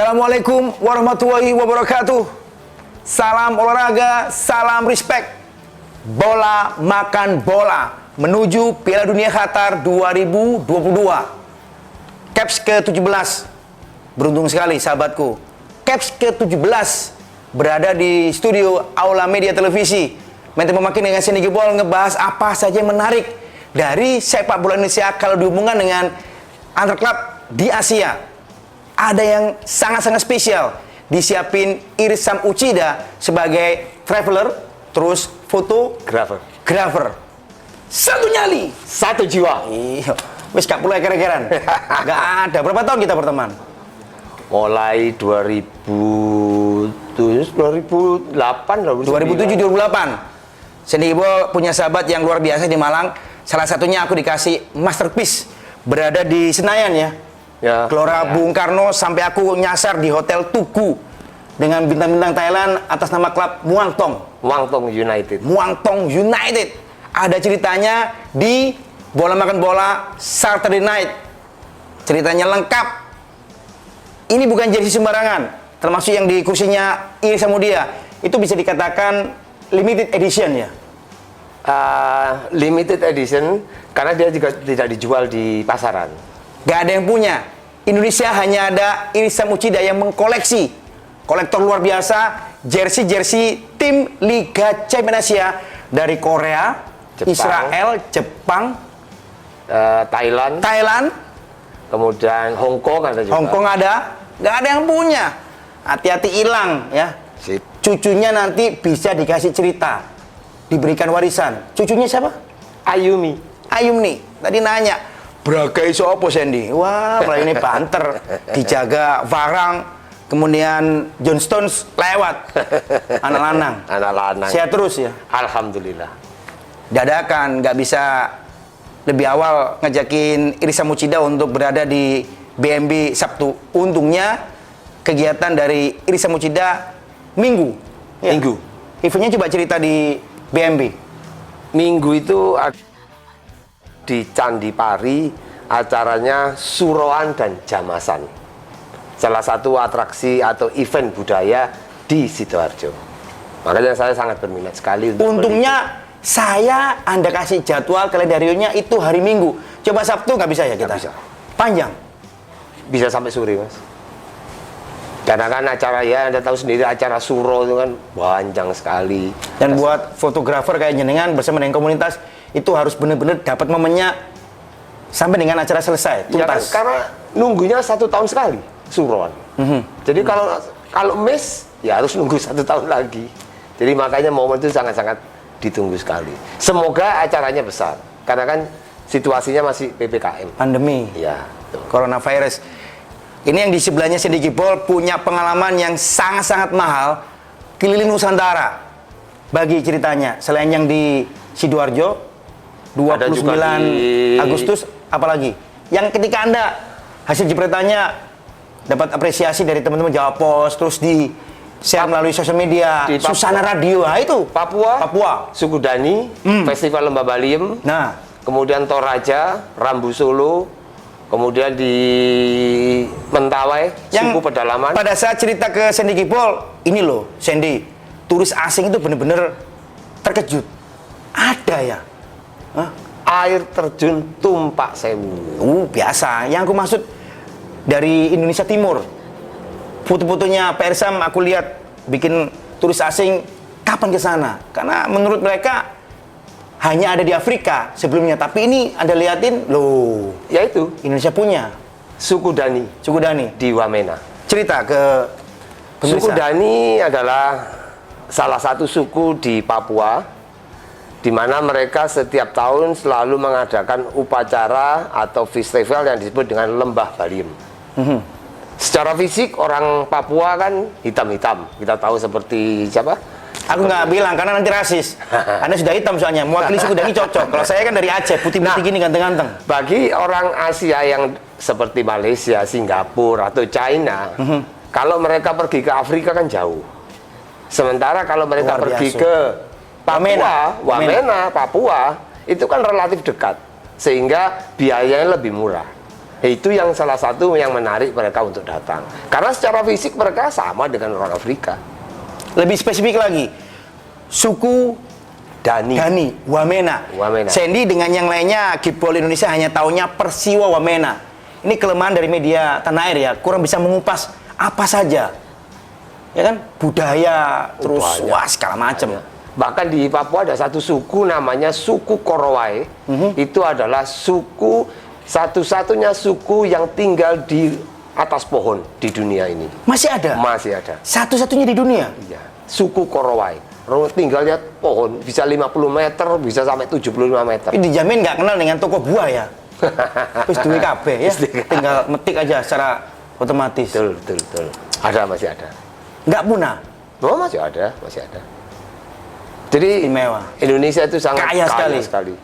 Assalamualaikum warahmatullahi wabarakatuh. Salam olahraga, salam respect. Bola makan bola menuju Piala Dunia Qatar 2022. Caps ke-17. Beruntung sekali sahabatku. Caps ke-17 berada di studio Aula Media Televisi. Menti memakin dengan Sandy Gibol ngebahas apa saja yang menarik dari sepak bola Indonesia kalau dihubungkan dengan antar klub di Asia. Ada yang sangat-sangat spesial. Disiapin Irsam Uchida sebagai traveler, terus fotografer. Satu nyali, satu jiwa. Iya. Wis gak perlu eker-ekeran. Gak ada. Berapa tahun kita berteman? Mulai 2007, 2008, 2007, 2008. Sandy Gibol punya sahabat yang luar biasa di Malang. Salah satunya aku dikasih masterpiece berada di Senayan ya. Gelora Bung Karno, sampai aku nyasar di Hotel Tugu dengan bintang-bintang Thailand atas nama klub Muang Thong United. Muang Thong United. Ada ceritanya di Bola Makan Bola Saturday Night. Ceritanya lengkap. Ini bukan jersey sembarangan, termasuk yang di kursinya Irsam Uchida. Itu bisa dikatakan limited edition ya. Limited edition karena dia juga tidak dijual di pasaran. Gak ada yang punya. Indonesia hanya ada Irsam Uchida yang mengkoleksi. Kolektor luar biasa jersey-jersey tim Liga Champions Asia dari Korea, Jepang, Israel, Jepang, Thailand, kemudian Hong Kong ada juga. Hong Kong ada. Gak ada yang punya. Hati-hati hilang ya. Sip. Cucunya nanti bisa dikasih cerita, diberikan warisan. Cucunya siapa? Ayumi. Tadi nanya, Bragai sopo Sandy? Wah, ini banter, dijaga Varang, kemudian John Stones lewat, anak lanang. Sehat terus ya? Alhamdulillah. Dadakan, nggak bisa lebih awal ngajakin Irsam Uchida untuk berada di BNB Sabtu. Untungnya kegiatan dari Irsam Uchida Minggu. Ya. Minggu. Eventnya coba cerita di BNB. Minggu itu di Candi Pari, acaranya Suroan dan Jamasan, salah satu atraksi atau event budaya di Sidoarjo. Makanya saya sangat berminat sekali. Untungnya Anda kasih jadwal kalendarionya itu hari Minggu. Coba Sabtu nggak bisa ya kita? Nggak bisa. Panjang. Bisa sampai sore, Mas. Karena kan acara, ya Anda tahu sendiri, acara Suro itu kan panjang sekali. Dan buat fotografer kayak jenengan bersama dengan komunitas itu harus benar-benar dapat momennya sampai dengan acara selesai tuntas. Ya, karena nunggunya 1 tahun sekali Suroan. Jadi kalau miss ya harus nunggu 1 tahun lagi. Jadi makanya momen itu sangat-sangat ditunggu sekali. Semoga acaranya besar karena kan situasinya masih PPKM. Pandemi. Ya. Coronavirus. Ini yang di sebelahnya Sandy Gibol punya pengalaman yang sangat-sangat mahal keliling Nusantara. Bagi ceritanya, selain yang di Sidoarjo 29 Agustus, apalagi yang ketika Anda hasil jepretannya dapat apresiasi dari teman-teman Jawa Pos, terus di share melalui sosial media, di Susana Radio, nah itu Papua, Sukudani, Festival Lembah Baliem, kemudian Toraja, Rambu Solo, kemudian di Mentawai, yang suku pedalaman. Pada saat cerita ke Sandy Gibol, ini loh Sandy, turis asing itu benar-benar terkejut. Ada ya? Hah? Air terjun Tumpak Sewu. Biasa. Yang aku maksud dari Indonesia Timur. Foto-fotonya Pak Irsam aku lihat bikin turis asing kapan ke sana? Karena menurut mereka hanya ada di Afrika sebelumnya. Tapi ini Anda liatin, loh. Yaitu Indonesia punya. Suku Dani. Di Wamena. Cerita ke pemirsa. Suku Dani adalah salah satu suku di Papua, di mana mereka setiap tahun selalu mengadakan upacara atau festival yang disebut dengan Lembah Baliem. Secara fisik orang Papua kan hitam-hitam. Kita tahu seperti siapa? Aku nggak bilang karena nanti rasis. Anda sudah hitam soalnya, mewakili suku Dani cocok. Kalau saya kan dari Aceh, putih-putih gini ganteng-ganteng. Bagi orang Asia yang seperti Malaysia, Singapura atau China, kalau mereka pergi ke Afrika kan jauh. Sementara kalau mereka pergi ke Wamena, Papua, itu kan relatif dekat, sehingga biayanya lebih murah. Itu yang salah satu yang menarik mereka untuk datang. Karena secara fisik mereka sama dengan orang Afrika. Lebih spesifik lagi, suku Dani, Wamena. Sandy dengan yang lainnya, Kipol Indonesia hanya taunya Persiwa Wamena. Ini kelemahan dari media tanah air ya, kurang bisa mengupas apa saja. Ya kan, budaya, terus wah segala macam. Bahkan di Papua ada satu suku namanya suku Korowai. Itu adalah suku satu-satunya suku yang tinggal di atas pohon di dunia ini. Masih ada? Masih ada. Satu-satunya di dunia? Iya, suku Korowai. Tinggalnya pohon, bisa 50 meter, bisa sampai 75 meter. Ini dijamin nggak kenal dengan toko buah ya? Terus duwe kabeh ya? Tinggal metik aja secara otomatis. Betul. Ada, masih ada. Nggak punah? Oh, masih ada. Jadi istimewa. Indonesia itu sangat kaya sekali.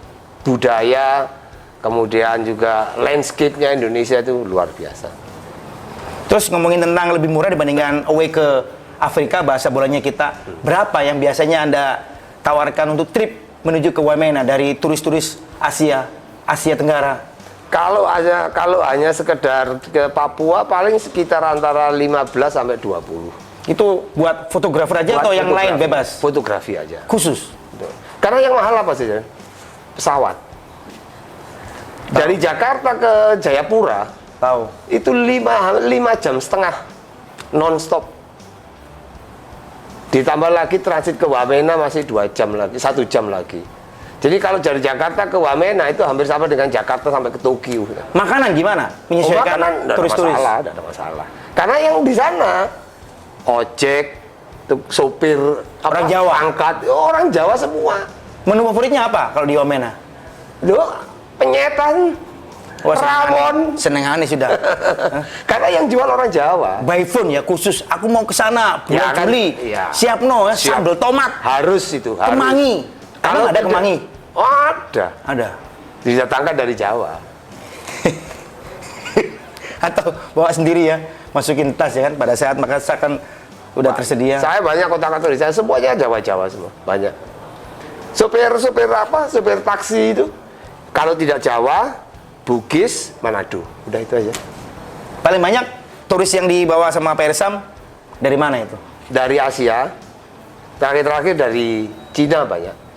Budaya, kemudian juga landscape-nya Indonesia itu luar biasa. Terus ngomongin tentang lebih murah dibandingkan away ke Afrika, bahasa bolanya kita, berapa yang biasanya Anda tawarkan untuk trip menuju ke Wamena dari turis-turis Asia Tenggara? Kalau hanya sekedar ke Papua paling sekitar antara 15 sampai 20. Itu buat fotografer aja atau yang lain bebas? Fotografi aja. Khusus? Karena yang mahal apa sih? Pesawat. Dari Jakarta ke Jayapura, tahu. Itu 5 jam setengah non-stop. Ditambah lagi transit ke Wamena masih 2 jam lagi, 1 jam lagi. Jadi kalau dari Jakarta ke Wamena itu hampir sama dengan Jakarta sampai ke Tokyo. Makanan gimana? Menyesuaikan turis-turis? Tidak ada masalah. Karena yang di sana ojek, sopir, orang Jawa, angkat, orang Jawa semua. Menu favoritnya apa kalau di Wamena? Loh, penyetan, rawon. Seneng aneh sudah. Karena yang jual orang Jawa. By phone ya khusus. Aku mau ke sana bulan Juli. Iya. Siap no ya, sambal tomat. Harus itu. Harus. Kemangi. Kalau ada kemangi. Oh, ada. Ada. Didatangkan dari Jawa. Atau bawa sendiri ya, masukin tas ya kan. Pada saat makan udah tersedia. Saya banyak kontak-kontak saya semuanya Jawa-Jawa semua, banyak. Supir taksi itu kalau tidak Jawa, Bugis, Manado. Udah itu aja. Paling banyak turis yang dibawa sama Pak Ersam dari mana itu? Dari Asia. Terakhir dari Cina banyak.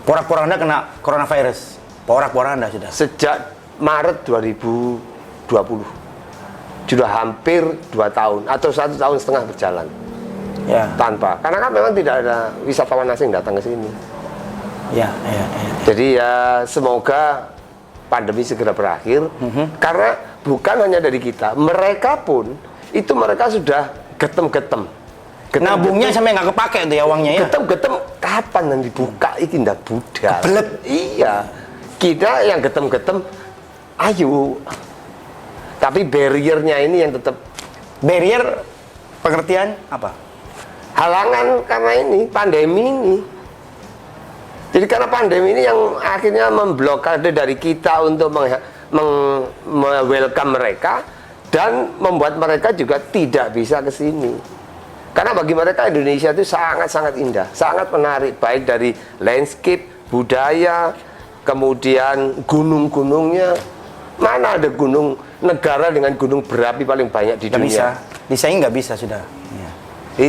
Porak-poranda kena coronavirus. Porak-poranda sudah. Sejak Maret 2020. Sudah hampir 2 tahun atau 1,5 tahun berjalan. Ya. Tanpa. Karena kan memang tidak ada wisatawan asing datang ke sini. Ya. Jadi ya semoga pandemi segera berakhir. Karena bukan hanya dari kita, mereka pun itu mereka sudah getem-getem. Nabungnya sampai nggak kepake tuh ya uangnya ya. Getem-getem kapan yang dibuka ini ndak budal. Kebelet. Iya. Kita yang getem-getem ayo. Tapi barriernya ini yang tetap barrier pengertian apa? Halangan karena ini pandemi ini. Jadi karena pandemi ini yang akhirnya memblokade dari kita untuk welcome mereka dan membuat mereka juga tidak bisa ke sini. Karena bagi mereka Indonesia itu sangat-sangat indah, sangat menarik, baik dari landscape, budaya, kemudian gunung-gunungnya. Mana ada gunung negara dengan gunung berapi paling banyak di dunia? Di sini nggak bisa sudah. Ya.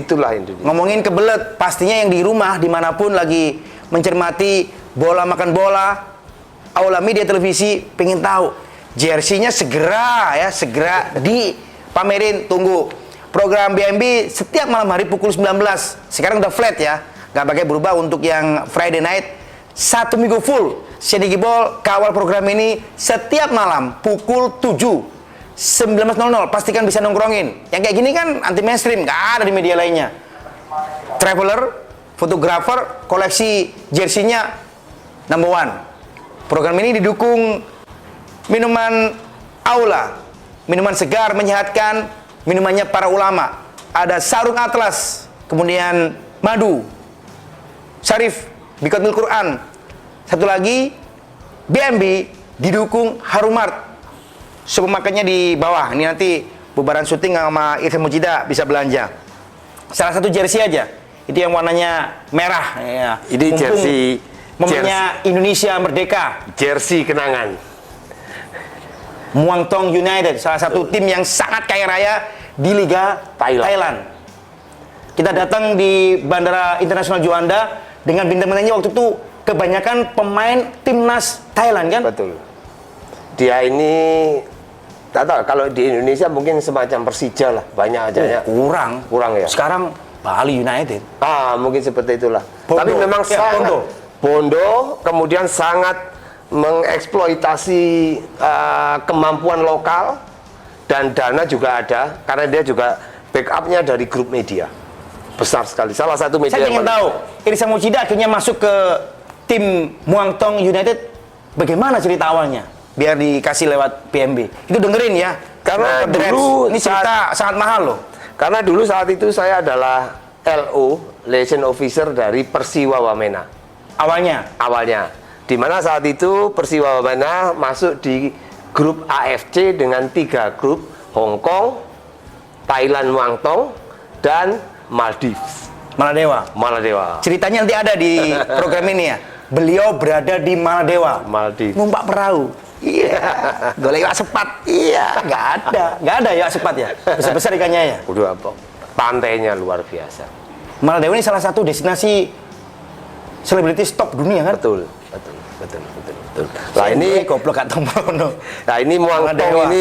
Itulah Indonesia. Ngomongin kebelet, pastinya yang di rumah dimanapun lagi mencermati bola makan bola, aula media televisi, pengen tahu jersey-nya segera dipamerin. Tunggu. Program BMB setiap malam hari pukul 19. Sekarang udah flat ya, nggak pakai berubah untuk yang Friday night. 1 minggu full Sandy Gibol kawal program ini setiap malam pukul 19.00. Pastikan bisa nongkrongin. Yang kayak gini kan anti mainstream, nggak ada di media lainnya. Traveler, fotografer, koleksi jersey-nya number 1. Program ini didukung minuman Aula, minuman segar menyehatkan, minumannya para ulama. Ada Sarung Atlas, kemudian Madu, Syarif, Bikotul Quran. Satu lagi, BMB didukung Harumart. Supermarketnya di bawah. Ini nanti bubaran syuting sama Irfan Mujida bisa belanja. Salah satu jersey aja. Itu yang warnanya merah. Ya. Ini momennya Indonesia Merdeka. Jersey kenangan. Muangthong United, salah satu tim yang sangat kaya raya di Liga Thailand. Kita datang di Bandara Internasional Juanda dengan bintang-bintangnya waktu itu kebanyakan pemain timnas Thailand kan? Betul. Dia ini tak tahu kalau di Indonesia mungkin semacam Persija lah, banyak aja ya. Kurang ya. Sekarang Bali United. Mungkin seperti itulah. Bondo. Tapi memang Ya, sangat Bondo, kemudian sangat mengeksploitasi kemampuan lokal dan dana juga ada karena dia juga backupnya dari grup media besar sekali. Salah satu media. Saya ingin tahu, Irsam Uchida akhirnya masuk ke tim Muangthong United. Bagaimana cerita awalnya? Biar dikasih lewat PMB. Itu dengerin ya. Karena dulu ini cerita sangat mahal loh. Karena dulu saat itu saya adalah LO, Liaison Officer dari Persiwa Wamena. Awalnya. Di mana saat itu Persiwa Wamena masuk di grup AFC dengan 3 grup, Hong Kong, Thailand Muangthong, dan Maldives. Maladewa. Ceritanya nanti ada di program ini ya. Beliau berada di Maladewa. Maldives. Numpak perahu. Iya. Golek iwak sepat. Iya. Nggak ada ya sepat ya. Besar-besar ikannya ya. Udah apa? Pantainya luar biasa. Maladewa ini salah satu destinasi selebritis top dunia kan? Betul. Nah ini goblok gak tombono. Nah ini Muangthong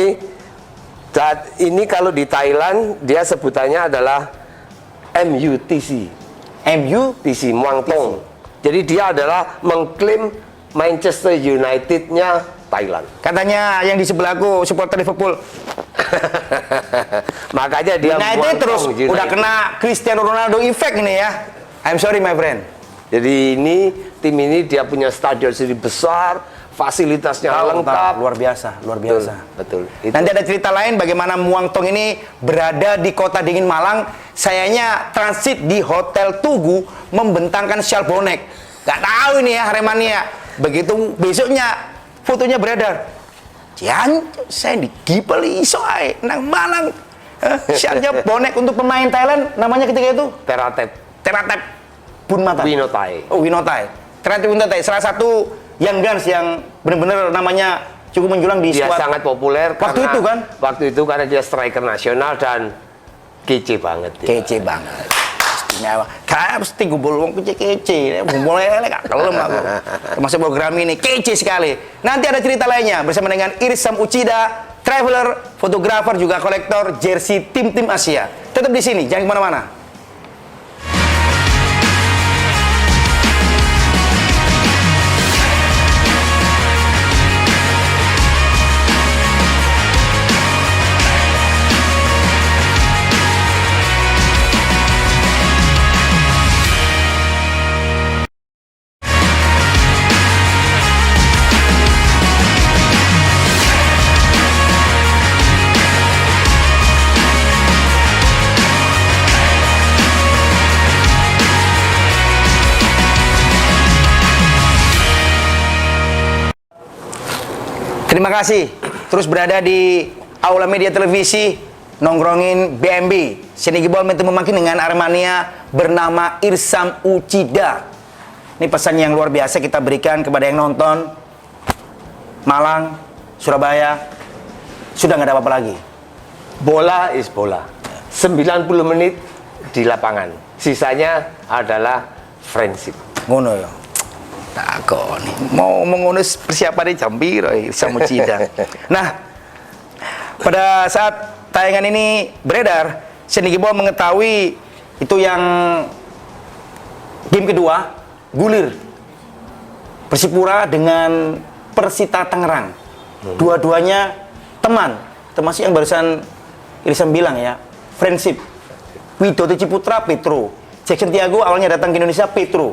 ini kalau di Thailand dia sebutannya adalah MUTC. Muangthong. Jadi dia adalah mengklaim Manchester United-nya Thailand. Katanya yang di sebelahku supporter Liverpool. Makanya dia United terus United. Udah kena Cristiano Ronaldo effect ini ya. I'm sorry my friend. Jadi tim ini dia punya stadion sendiri besar, fasilitasnya lengkap, luar biasa. Betul. Nanti ada cerita lain bagaimana Muangthong ini berada di kota dingin Malang. Sayanya transit di Hotel Tugu membentangkan syal bonek. Gak tahu ini ya Aremania. Begitu besoknya fotonya beredar. Jangan saya digipel iso ae nang Malang. Syalnya bonek untuk pemain Thailand namanya ketika itu Teratep Bunmata. Winotai. Teratep Bunmata salah satu yang dance yang benar-benar namanya cukup menjulang di dia squad. Sangat populer waktu itu karena dia striker nasional dan kece banget. Kece banget. Istimewa. Karena mesti gumpul wong kece. Gumpul lele gak kelem aku. Termasuk program ini kece sekali. Nanti ada cerita lainnya bersama dengan Irsam Uchida, traveler, fotografer juga kolektor jersey tim-tim Asia. Tetap di sini, jangan kemana-mana. Terima kasih terus berada di Aula Media Televisi nongkrongin BMB. Seni Gibol mentu memakin dengan Aremania bernama Irsam Uchida. Ini pesan yang luar biasa kita berikan kepada yang nonton. Malang, Surabaya, sudah nggak ada apa-apa lagi. Bola is bola. 90 menit di lapangan. Sisanya adalah friendship. Ngono ya. Takoni mau mengunus persiapan di Jambiro Irsam Uchida. Nah, pada saat tayangan ini beredar, Seni Gibol mengetahui itu yang game kedua gulir Persipura dengan Persita Tangerang. Dua-duanya teman, termasuk yang barusan Irsam bilang ya, friendship. Widodo Ciputra Petro, Jackson Tiago awalnya datang ke Indonesia Petro.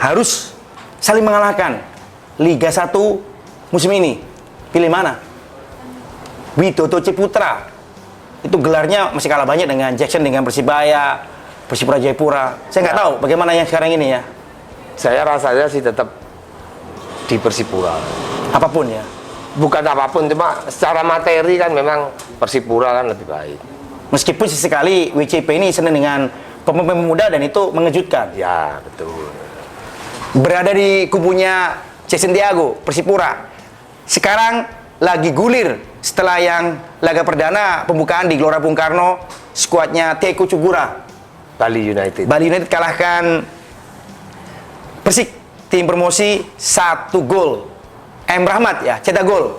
Harus saling mengalahkan. Liga 1 musim ini pilih mana? Widodo Ciputra itu gelarnya masih kalah banyak dengan Jackson dengan Persibaya, Persipura Jayapura. Saya nggak tahu bagaimana yang sekarang ini ya. Saya rasanya sih tetap di Persipura. Apapun ya. Bukan apapun, cuma secara materi kan memang Persipura kan lebih baik. Meskipun sesekali WCP ini senang dengan pemain muda dan itu mengejutkan. Ya, betul. Berada di kubunya Jackson Tiago, Persipura. Sekarang lagi gulir setelah yang laga perdana pembukaan di Gelora Bung Karno, skuadnya Teko Cugura. Bali United. Bali United kalahkan Persik, tim promosi 1 gol. M. Rahmat ya, cetak gol.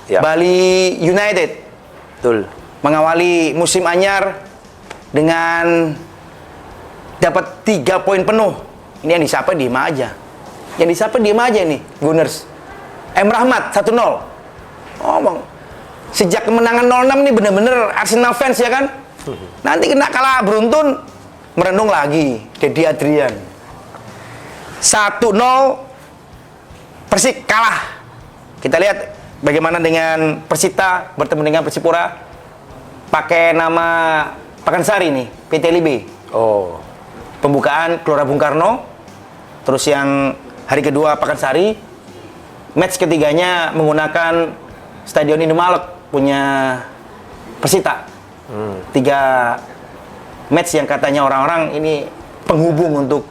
Ya. Bali United Betul. mengawali musim anyar dengan dapat 3 poin penuh. Ini yang disapa diem aja. Yang disapa diem aja nih, Gunners. M. Rahmat 1-0. Ngomong. Sejak kemenangan 0-6 nih bener-bener Arsenal fans ya kan? Nanti kena kalah beruntun, merenung lagi. Dedi Adrian. 1-0 Persik kalah. Kita lihat bagaimana dengan Persita bertemu dengan Persipura. Pakai nama Pakansari nih, PT LIB. Oh. Pembukaan Gelora Bung Karno. Terus yang hari kedua Pakansari. Match ketiganya menggunakan Stadion Indomalek punya Persita. 3 match yang katanya orang-orang ini penghubung untuk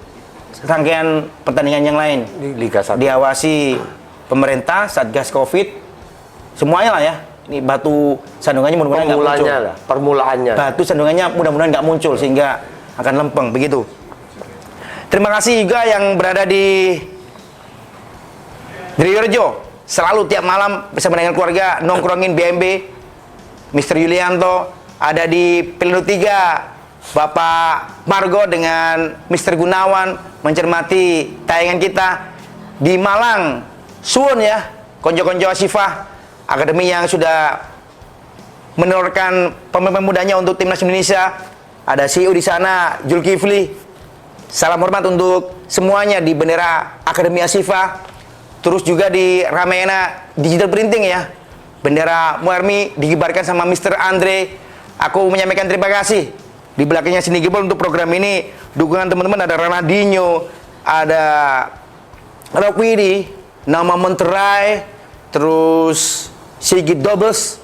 rangkaian pertandingan yang lain. Ini Liga 1. Diawasi pemerintah, Satgas Covid, semuanya lah ya. Ini batu sandungannya mudah-mudahan nggak muncul. Permulaannya lah, permulaannya. Batu sandungannya mudah-mudahan nggak muncul sehingga akan lempeng begitu. Terima kasih juga yang berada di Triyorejo, selalu tiap malam bersama dengan keluarga nongkrongin BMB. Mr. Yulianto ada di Pelindo 3. Bapak Margo dengan Mr. Gunawan mencermati tayangan kita di Malang. Suwun ya, konjo-konjo Asifah, akademi yang sudah menelurkan pemain mudanya untuk timnas Indonesia. Ada CEO di sana, Zulkifli. Salam hormat untuk semuanya di bendera Akademi Asifah. Terus juga di Ramayana Digital Printing ya. Bendera Muarmi dikibarkan sama Mr. Andre. Aku menyampaikan terima kasih. Di belakangnya Sini Gebel untuk program ini. Dukungan teman-teman ada Ronaldinho, ada Rokwidi, Nama Menterai, terus Sigit Doubles.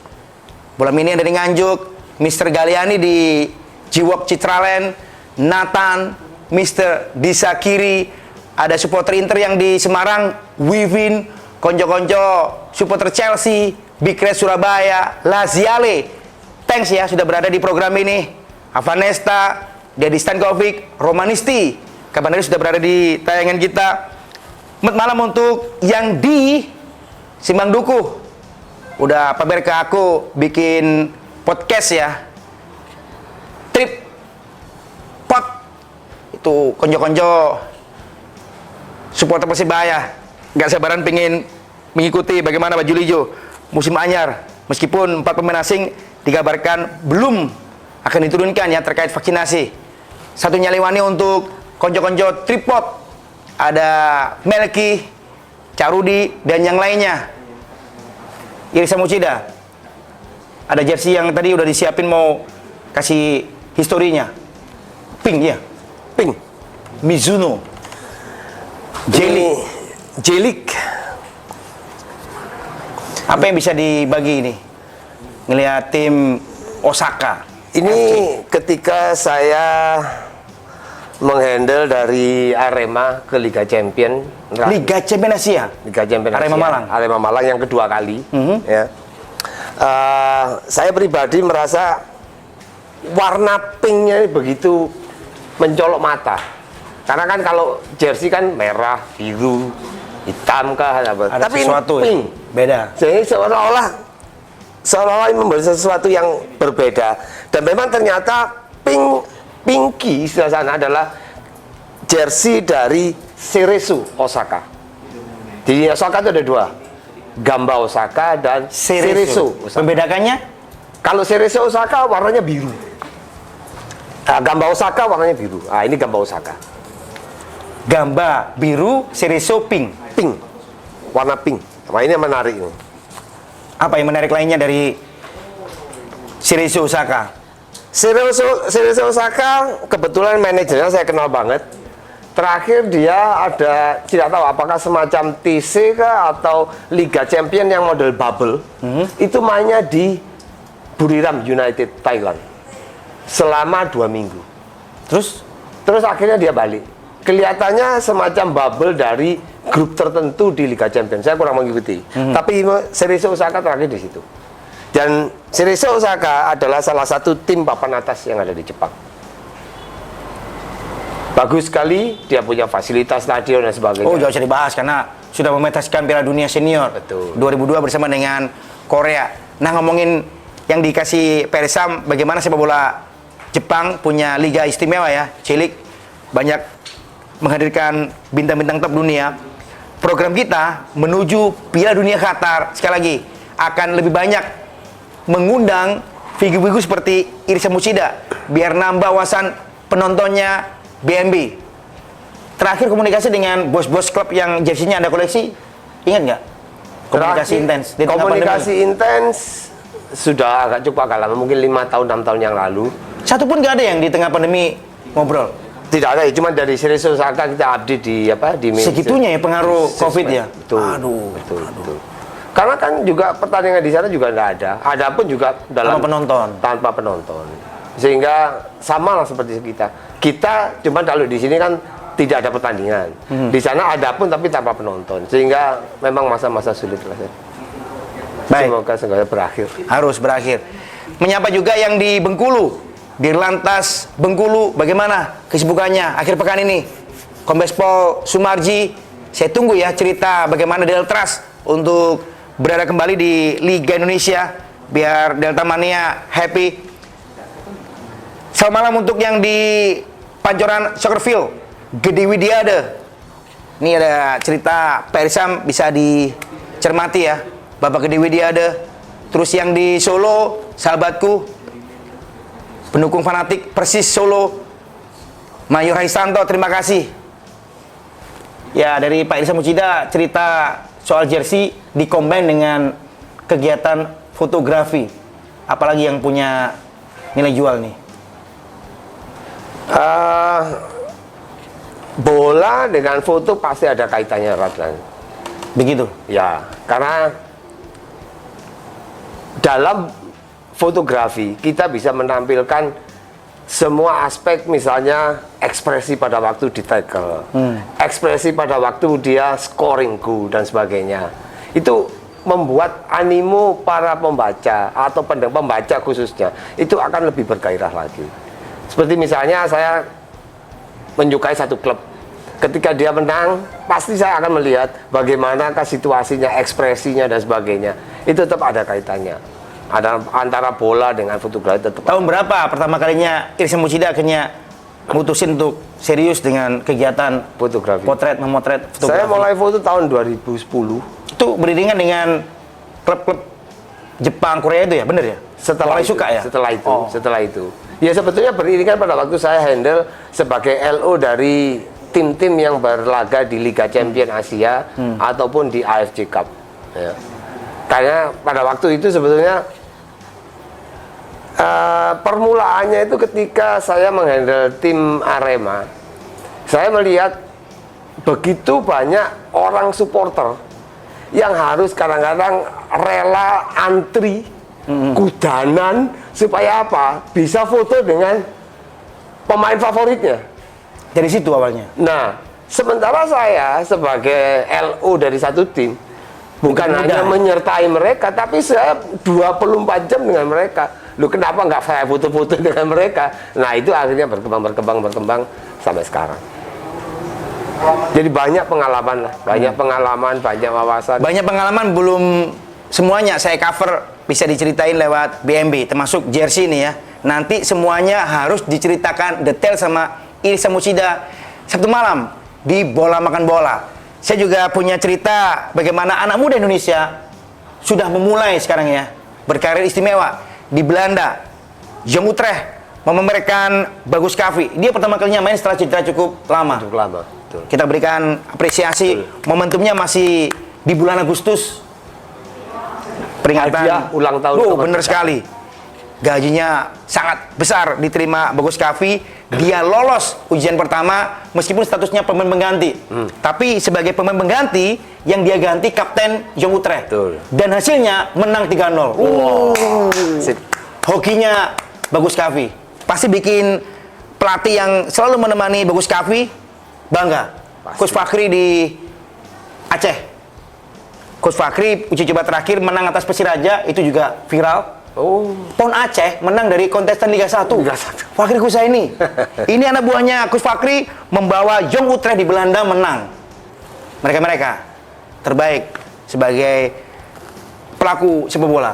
Bola mini ada di Nganjuk, Mr. Galiani di Jiwok Citraland, Nathan, Mr. Disakiri, ada supporter Inter yang di Semarang, Wivin, konco-konco supporter Chelsea, Big Red Surabaya, Laziale. Thanks ya sudah berada di program ini. Avanesta, Dedi Stankovic, Romanisti, kapan hari sudah berada di tayangan kita. Selamat malam untuk yang di Simbang Duku. Udah pamer ke aku bikin podcast ya. Trip pot itu konjo-konjo supporter Persibaya. Gak sabaran pengen mengikuti bagaimana baju hijau musim anyar. Meskipun 4 pemain asing dikabarkan belum akan diturunkan ya terkait vaksinasi. Satu nyaliwani untuk konjo-konjo tripod. Ada Melki, Carudi, dan yang lainnya. Irisa Mucida. Ada jersey yang tadi udah disiapin mau kasih historinya. Pink ya? Pink. Mizuno. Jelik. Apa yang bisa dibagi ini? Ngelihat tim Osaka. Ini ketika saya menghandle dari Arema ke Liga Champion. Liga Champion Asia. Liga Champion Arema Asia. Malang. Arema Malang yang kedua kali. Ya. Saya pribadi merasa warna pinknya ini begitu mencolok mata. Karena kan kalau jersey kan merah, biru, hitam kah apa. Ada tapi sesuatu pink. ya? Beda. Jadi seolah-olah ini membuat sesuatu yang berbeda. Dan memang ternyata Pinky istilah sana adalah jersey dari Cerezo Osaka. Di Osaka itu ada 2, Gamba Osaka dan Cerezo Osaka. Membedakannya? Kalau Cerezo Osaka warnanya biru, Gamba Osaka warnanya biru. Ini Gamba Osaka. Gamba biru, Cerezo pink. Pink, warna pink. Nah, ini yang menarik ini. Apa yang menarik lainnya dari Cerezo Osaka? Cerezo Osaka kebetulan manajernya saya kenal banget. Terakhir dia ada, tidak tahu apakah semacam TC kah atau Liga Champion yang model bubble. Itu mainnya di Buriram United Thailand selama 2 minggu. Terus akhirnya dia balik. Kelihatannya semacam bubble dari grup tertentu di Liga Champions. Saya kurang mengikuti. Tapi Cerezo Osaka terakhir di situ. Dan Cerezo Osaka adalah salah satu tim papan atas yang ada di Jepang. Bagus sekali, dia punya fasilitas stadion dan sebagainya. Oh, jauh bisa dibahas karena sudah memetaskan Piala Dunia Senior. Betul. 2002 bersama dengan Korea. Nah, ngomongin yang dikasih Persam, bagaimana sepak bola Jepang punya liga istimewa ya, C-League, banyak menghadirkan bintang-bintang top dunia. Program kita menuju Piala Dunia Qatar, sekali lagi, akan lebih banyak mengundang figur-figur seperti Irsa Muchida, biar nambah wawasan penontonnya BMB. Terakhir komunikasi dengan bos-bos klub yang jersey-nya Anda koleksi, ingat nggak? Komunikasi intens. di tengah Komunikasi pandemi. intens sudah cukup agak lama, mungkin 5 tahun, 6 tahun yang lalu. Satu pun nggak ada yang di tengah pandemi ngobrol. Tidak ada, cuma dari Cerezo Osaka kita update di Segitunya ya pengaruh COVID ya? Betul. Aduh. Betul. Karena kan juga pertandingan di sana juga tidak ada. Ada pun juga dalam tanpa penonton. Sehingga sama lah seperti kita. Kita cuma kalau di sini kan tidak ada pertandingan. Di sana ada pun tapi tanpa penonton. Sehingga memang masa-masa sulit lah. Baik. Semoga segera berakhir. Harus berakhir. Menyapa juga yang di Bengkulu, Dirlantas Bengkulu, bagaimana kesibukannya akhir pekan ini? Kombes Pol Sumarji, saya tunggu ya cerita bagaimana Deltras untuk berada kembali di Liga Indonesia, biar Delta Mania happy. Selamat malam untuk yang di Pancoran Soccerfield, Gede Widiade. Ini ada cerita Persam bisa dicermati ya, Bapak Gede Widiade. Terus yang di Solo, sahabatku, pendukung fanatik Persis Solo, Mayor Haisanto, terima kasih. Ya, dari Pak Irsa Muchida cerita soal jersey dikombin dengan kegiatan fotografi. Apalagi yang punya nilai jual nih? Bola dengan foto pasti ada kaitannya erat kan. Begitu? Ya, karena dalam fotografi kita bisa menampilkan semua aspek, misalnya ekspresi pada waktu di tackle, ekspresi pada waktu dia scoring goal dan sebagainya. Itu membuat animo para pembaca atau pembaca khususnya itu akan lebih bergairah lagi. Seperti misalnya saya menyukai satu klub, ketika dia menang pasti saya akan melihat bagaimanakah situasinya, ekspresinya dan sebagainya. Itu tetap ada kaitannya. Ada antara bola dengan fotografi tetap. Tahun berapa pertama kalinya Irsa Muchida akhirnya mutusin untuk serius dengan kegiatan Fotografi. memotret fotografi? Saya mulai foto tahun 2010. Itu beriringan dengan klub-klub Jepang, Korea itu ya, bener ya? Setelah mulai itu, suka ya? Setelah itu. Ya sebetulnya beriringan pada waktu saya handle sebagai LO dari tim-tim yang berlaga di Liga Champion Asia ataupun di AFC Cup. Ya. Karena pada waktu itu sebetulnya permulaannya itu ketika saya menghandle tim Arema, saya melihat begitu banyak orang supporter yang harus kadang-kadang rela antri kudanan supaya apa? Bisa foto dengan pemain favoritnya. Dari situ awalnya? Nah, sementara saya sebagai LO dari satu tim bukan hanya menyertai mereka, tapi saya 24 jam dengan mereka. Loh, kenapa nggak saya foto-foto dengan mereka? Nah, itu akhirnya berkembang sampai sekarang. Jadi banyak pengalaman lah, banyak pengalaman, banyak wawasan. Banyak pengalaman, belum semuanya saya cover, bisa diceritain lewat BMB, termasuk jersey nih ya. Nanti semuanya harus diceritakan detail sama Irsa Muchida Sabtu malam di Bola Makan Bola. Saya juga punya cerita bagaimana anak muda Indonesia sudah memulai sekarang ya berkarir istimewa di Belanda. Jong Utrecht memamerkan Bagus Kavi. Dia pertama kalinya main setelah cedera cukup lama. Cukup lama, betul. Kita berikan apresiasi. Betul. Momentumnya masih di bulan Agustus. Peringatan Hadiah ulang tahun. Bener sekali. Gajinya sangat besar diterima Bagus Kavi. Dia lolos ujian pertama meskipun statusnya pemain pengganti. Tapi sebagai pemain pengganti yang dia ganti Kapten Jong Utrecht. Betul. Dan hasilnya menang 3-0. Sip. Hokinya Bagus Kavi. Pasti bikin pelatih yang selalu menemani Bagus Kavi bangga. Pasti. Coach Fakri di Aceh. Coach Fakri uji coba terakhir menang atas Persiraja, itu juga viral. Oh. PON Aceh menang dari kontestan Liga 1. Liga 1. Fakri Husaini. Ini anak buahnya Coach Fakri membawa Jong Utrecht di Belanda menang. Mereka terbaik sebagai pelaku sepak bola.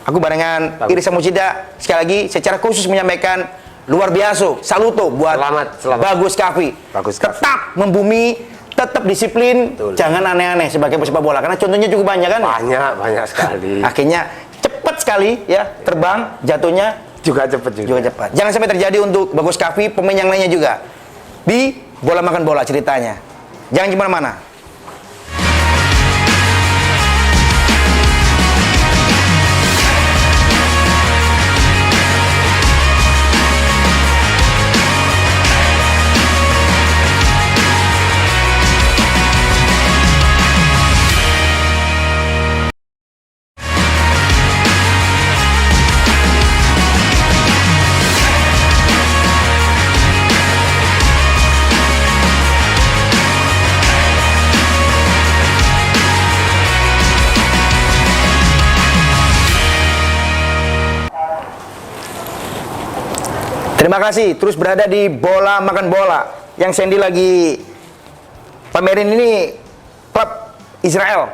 Aku barengan Irsa Mucida sekali lagi secara khusus menyampaikan luar biasa, saluto buat Selamat. Bagus Kavi. Bagus Kavi. Tetap membumi, tetap disiplin, Betul. jangan aneh-aneh sebagai pesepak bola karena contohnya cukup banyak kan? Banyak sekali. Akhirnya cepat sekali ya terbang, jatuhnya Juga cepat juga cepat. Jangan sampai terjadi untuk Bagus Kavi, pemain yang lainnya juga. Di Bola Makan Bola ceritanya. Jangan kemana-mana. Terima kasih terus berada di Bola Makan Bola. Yang Sandy lagi pamerin ini klub Israel.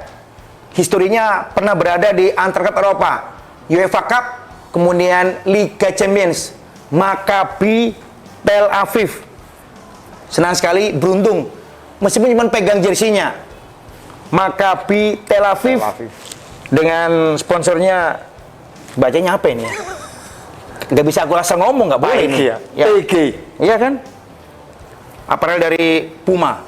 Historinya pernah berada di antar klub Eropa, UEFA Cup, kemudian Liga Champions, Maccabi Tel Aviv. Senang sekali, beruntung meskipun cuma pegang jersinya Maccabi Tel Aviv dengan sponsornya, bacanya apa ini ya? Nggak bisa aku rasa ngomong, nggak boleh ini. Ya. Ya. PG. Iya kan? Aparel dari Puma.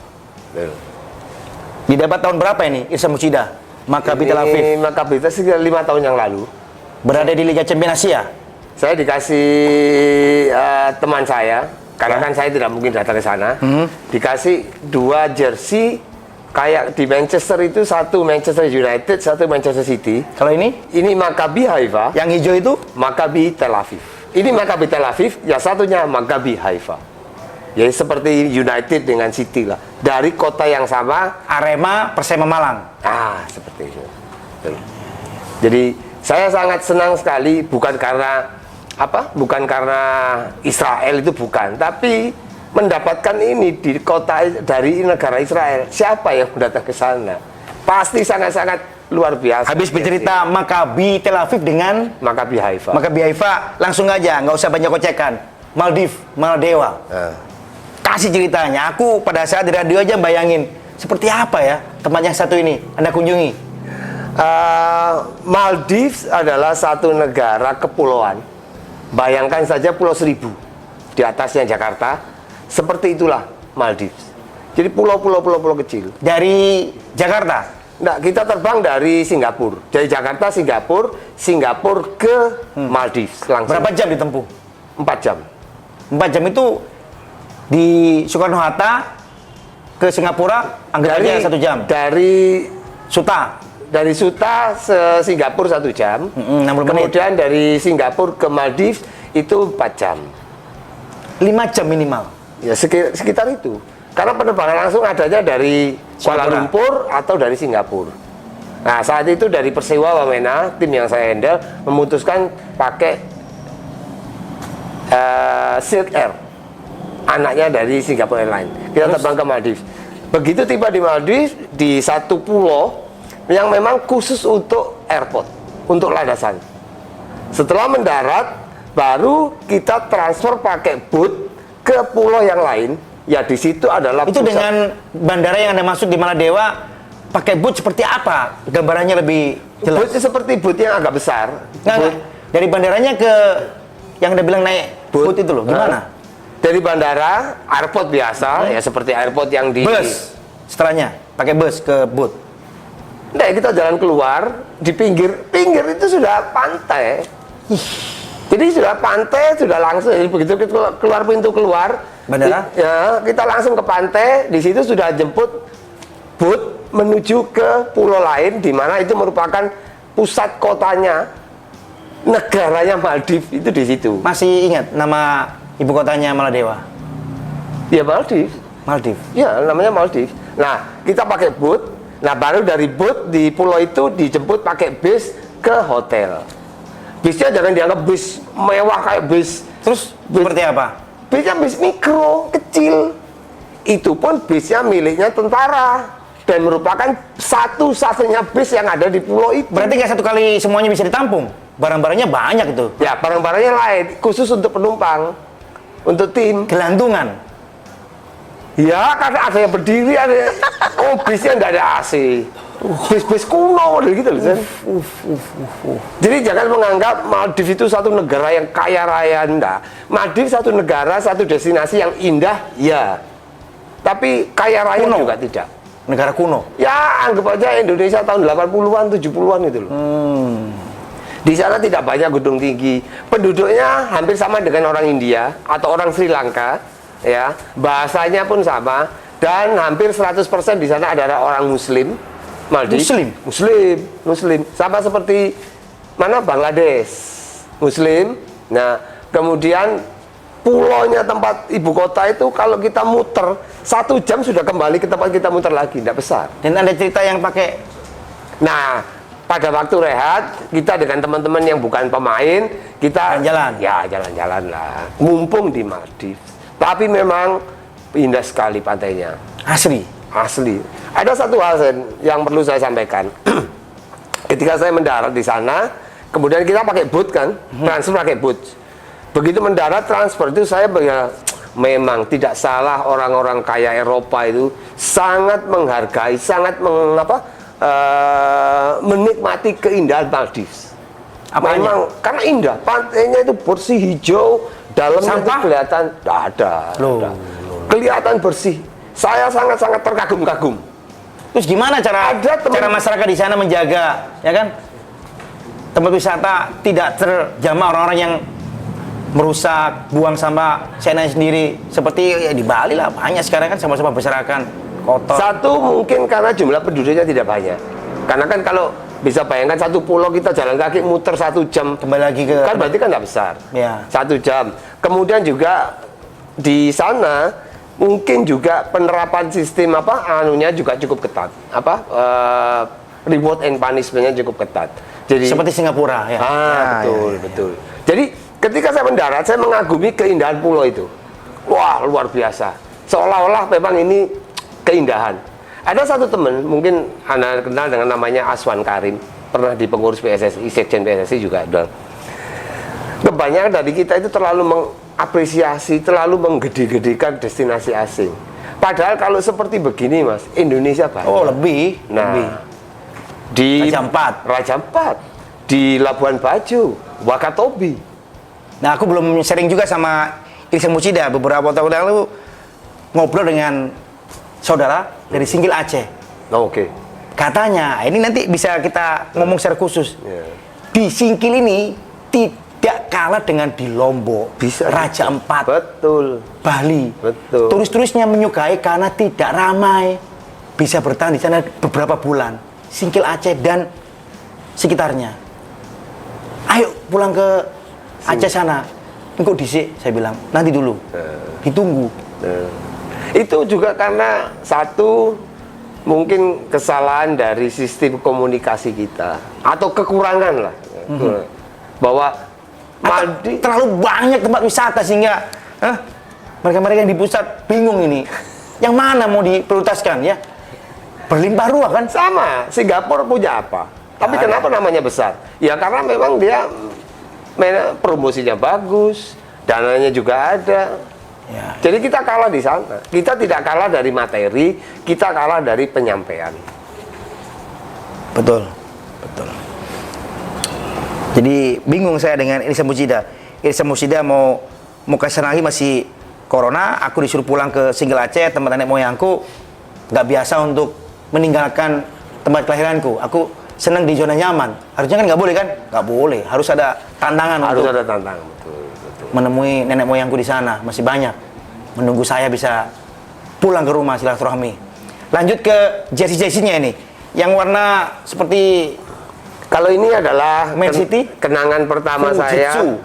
Didapat tahun berapa ini Irsa Mucida? Maccabi Tel Aviv. Ini Maccabi itu sekitar 5 tahun yang lalu. Berada di Liga Champions Asia. Saya dikasih teman saya, karena kan saya tidak mungkin datang ke sana. Dikasih 2 jersey kayak di Manchester itu, satu Manchester United, satu Manchester City. Kalau ini? Ini Maccabi Haifa, Yang hijau itu? Maccabi Tel Aviv. Ini Maccabi Tel Aviv, yang satunya Maccabi Haifa. Ya seperti United dengan City lah. Dari kota yang sama. Arema Persema Malang. Seperti itu. Betul. Jadi saya sangat senang sekali, bukan karena bukan karena Israel itu, bukan, tapi mendapatkan ini di kota dari negara Israel. Siapa yang datang ke sana? Pasti sangat-sangat luar biasa. Habis bercerita Maccabi Tel Aviv dengan Maccabi Haifa. Maccabi Haifa, langsung aja, nggak usah banyak kocekan. Maldewa. Kasih ceritanya. Aku pada saat di radio aja bayangin seperti apa ya tempat yang satu ini Anda kunjungi. Maldives adalah satu negara kepulauan. Bayangkan saja Pulau Seribu di atasnya Jakarta. Seperti itulah Maldives. Jadi pulau-pulau kecil. Dari Jakarta? Nah, kita terbang dari Singapura. Dari Jakarta, Singapura ke Maldives langsung. Berapa jam ditempuh? 4 jam. 4 jam itu di Soekarno-Hatta ke Singapura, anggap aja 1 jam. Dari Suta? Dari Suta ke Singapura 1 jam. 60 menit. Kemudian dari Singapura ke Maldives itu 4 jam. 5 jam minimal. Ya sekitar itu. Karena penerbangan langsung adanya dari Kuala Lumpur atau dari Singapura. Nah, saat itu dari Persewa Wamena, tim yang saya handle, memutuskan pakai Silk Air, anaknya dari Singapore Airlines. Kita terbang ke Maldives. Begitu tiba di Maldives, di satu pulau yang memang khusus untuk airport, untuk landasan. Setelah mendarat, baru kita transfer pakai boot ke pulau yang lain. Ya di situ adalah itu pusat. Dengan bandara yang Anda masuk di Maladewa pakai boot seperti apa? Gambarannya lebih jelas. Bootnya seperti boot yang agak besar. Nggak. Dari bandaranya ke yang Anda bilang naik boot itu loh, gimana? Dari bandara, airport biasa, ya seperti airport yang di... Bus, setelahnya, pakai bus ke boot. Nah, kita jalan keluar, di pinggir itu sudah pantai. Jadi sudah pantai, sudah langsung, jadi begitu kita keluar pintu keluar, bandara? Ya, kita langsung ke pantai, di situ sudah jemput boot menuju ke pulau lain, di mana itu merupakan pusat kotanya, negaranya Maldives, itu di situ. Masih ingat nama ibu kotanya Maladewa? Ya Maldives. Maldives. Ya, namanya Maldives. Nah, kita pakai boot, Nah, baru dari boot di pulau itu dijemput pakai bis ke hotel. Bisnya jangan dianggap bis mewah kayak bis. Terus seperti apa? Bisnya bis mikro, kecil. Itu pun bisnya miliknya tentara dan merupakan satu-satunya bis yang ada di pulau itu. Berarti nggak satu kali semuanya bisa ditampung? Barang-barangnya banyak itu. Ya, barang-barangnya lain, khusus untuk penumpang, untuk tim. Gelantungan. Ya, karena ada yang berdiri, ada yang... Oh, bisnya nggak ada AC. Bis-bis kuno gitu loh. Jadi jangan menganggap Maldives itu satu negara yang kaya raya, enggak. Maldives satu negara, satu destinasi yang indah, ya. Tapi kaya raya Kuno. juga tidak. Negara kuno. Ya, anggap aja Indonesia tahun 80-an, 70-an itu loh. Di sana tidak banyak gedung tinggi. Penduduknya hampir sama dengan orang India atau orang Sri Lanka, ya. Bahasanya pun sama dan hampir 100% di sana adalah orang Muslim. Maldives. Muslim. Sama seperti mana Bangladesh. Muslim. Nah, kemudian pulaunya tempat ibu kota itu kalau kita muter 1 jam sudah kembali ke tempat kita muter lagi, tidak besar. Dan ada cerita yang pakai. Nah, pada waktu rehat kita dengan teman-teman yang bukan pemain kita Jalan-jalan. Ya jalan-jalan lah, mumpung di Maldives. Tapi memang indah sekali pantainya, Asli. asli. Ada satu hal yang perlu saya sampaikan. Ketika saya mendarat di sana, kemudian kita pakai boot kan, transfer pakai boot. Begitu mendarat transfer itu saya memang tidak salah, orang-orang kaya Eropa itu sangat menghargai, sangat menikmati keindahan Maldives. Apanya? Memang karena indah, pantainya itu bersih, hijau, dalamnya itu Sampah? kelihatan tidak ada, Loh. kelihatan bersih. Saya sangat-sangat terkagum-kagum. Terus gimana cara Ada teman- cara masyarakat di sana menjaga, ya kan? Tempat wisata tidak terjamah orang-orang yang merusak, buang sampah seenaknya sendiri. Seperti ya, di Bali lah, banyak sekarang kan sampah-sampah berserakan, kotor. Satu mungkin karena jumlah penduduknya tidak banyak. Karena kan kalau bisa bayangkan satu pulau kita jalan kaki muter 1 jam, Kembali lagi ke kan berarti kan tidak besar. Ya. 1 jam. Kemudian juga di sana mungkin juga penerapan sistem anunya juga cukup ketat. Reward and punishment-nya cukup ketat. Jadi seperti Singapura ya. betul. Jadi ketika saya mendarat, saya mengagumi keindahan pulau itu. Wah, luar biasa. Seolah-olah memang ini keindahan. Ada satu teman, mungkin Anda kenal dengan namanya Aswan Karim, pernah di pengurus PSSI, Sekjen PSSI juga. Kebanyakan dari kita itu terlalu mengapresiasi, terlalu menggede-gedekan destinasi asing. Padahal kalau seperti begini, Mas, Indonesia banyak. Oh, lebih. Nah, lebih. di Raja Ampat. di Labuan Bajo, Wakatobi. Nah, aku belum sharing juga sama Irsa Mucida beberapa tahun lalu ngobrol dengan saudara dari Singgil Aceh. Oke. Katanya, ini nanti bisa kita ngomong secara khusus. Ya. Di Singkil ini tidak kalah dengan di Lombok, Bisa. Raja Ampat, Betul. Bali. Betul. Turis-turisnya menyukai karena tidak ramai. Bisa bertahan di sana beberapa bulan. Singkil Aceh dan sekitarnya. Ayo pulang ke Aceh sana. Engkau disik, saya bilang. Nanti dulu. Ditunggu. Itu juga karena satu mungkin kesalahan dari sistem komunikasi kita atau kekurangan lah. Bahwa Atau terlalu banyak tempat wisata sehingga mereka-mereka yang di pusat bingung ini. Yang mana mau diprioritaskan ya? Berlimpah ruah kan? sama, Singapura punya apa? Tapi kenapa namanya besar? Ya karena memang dia promosinya bagus, dananya juga ada. Ya. Jadi kita kalah di sana. Kita tidak kalah dari materi, kita kalah dari penyampaian. Betul. Jadi bingung saya dengan Irsa Mucida. Irsa Mucida mau ke sana lagi masih corona, aku disuruh pulang ke Singgil Aceh, tempat nenek moyangku. Nggak biasa untuk meninggalkan tempat kelahiranku. Aku senang di zona nyaman. Harusnya kan nggak boleh kan? Nggak boleh. Harus ada tantangan Harus untuk ada tantangan, betul. menemui nenek moyangku di sana. Masih banyak. Menunggu saya bisa pulang ke rumah silaturahmi. Lanjut ke jersey-jersey-nya ini. Yang warna seperti Kalau ini adalah Man City? kenangan pertama Fujitsu. saya.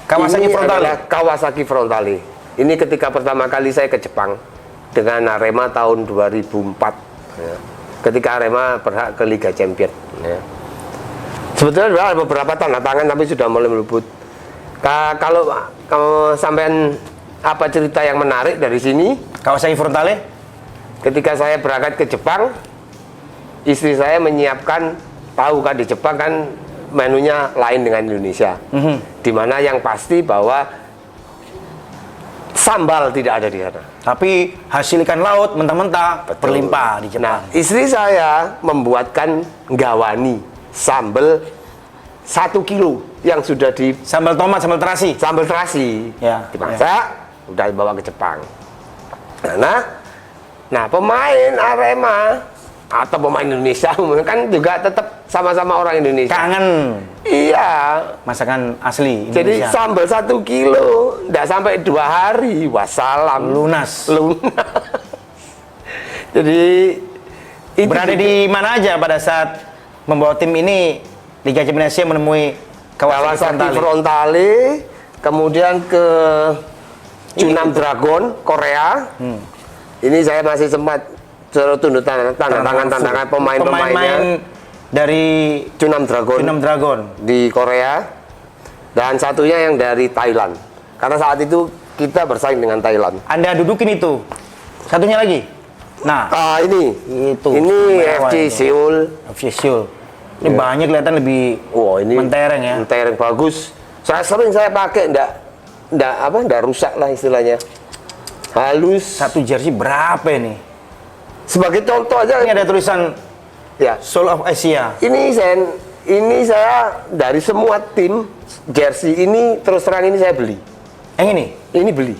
Kawasaki Ini Frontale. adalah Kawasaki Frontale. Ini ketika pertama kali saya ke Jepang dengan Arema tahun 2004. Ya. ketika Arema berhak ke Liga Champion. Ya. Sebetulnya ada beberapa tanda tangan tapi sudah mulai melebut. Kalau sampean apa cerita yang menarik dari sini? Kawasaki Frontale? Ketika saya berangkat ke Jepang, istri saya menyiapkan, tahu kan di Jepang kan menunya lain dengan Indonesia. Dimana yang pasti bahwa sambal tidak ada di sana. Tapi hasil ikan laut mentah-mentah berlimpah di Jepang. Nah, istri saya membuatkan gawani sambal 1 kilo yang sudah di Sambal tomat, sambal terasi. sambal terasi Ya, dimasak, udah dibawa ke Jepang. Nah, pemain Arema atau pemain Indonesia kan juga tetap sama-sama orang Indonesia. Kangen Iya. masakan asli Jadi Indonesia. sambal 1 kilo, nggak sampai 2 hari, wassalam. Lunas. Jadi itu Berada di mana aja pada saat membawa tim ini Liga Champions Asia menemui Kawasaki Kawasaki Frontale? Frontale, kemudian ke Chunam Dragon Korea. Ini saya masih sempat tunda tanda tangan pemain-pemainnya dari Chunam Dragon Chunam Dragon. di Korea, dan satunya yang dari Thailand. Karena saat itu kita bersaing dengan Thailand. Anda dudukin itu. Satunya lagi. Nah, Ini itu. ini Mewah FC itu. Seoul. FC Seoul. Ini Iya. banyak kelihatan lebih Wah, ini mentereng ya. mentereng bagus. Saya pakai ndak rusak lah istilahnya. Halus. Satu jersey berapa ini? Sebagai contoh aja, Ini ada tulisan ya. Soul of Asia. Ini saya dari semua tim jersey ini terus terang ini saya beli. Yang ini? Ini beli.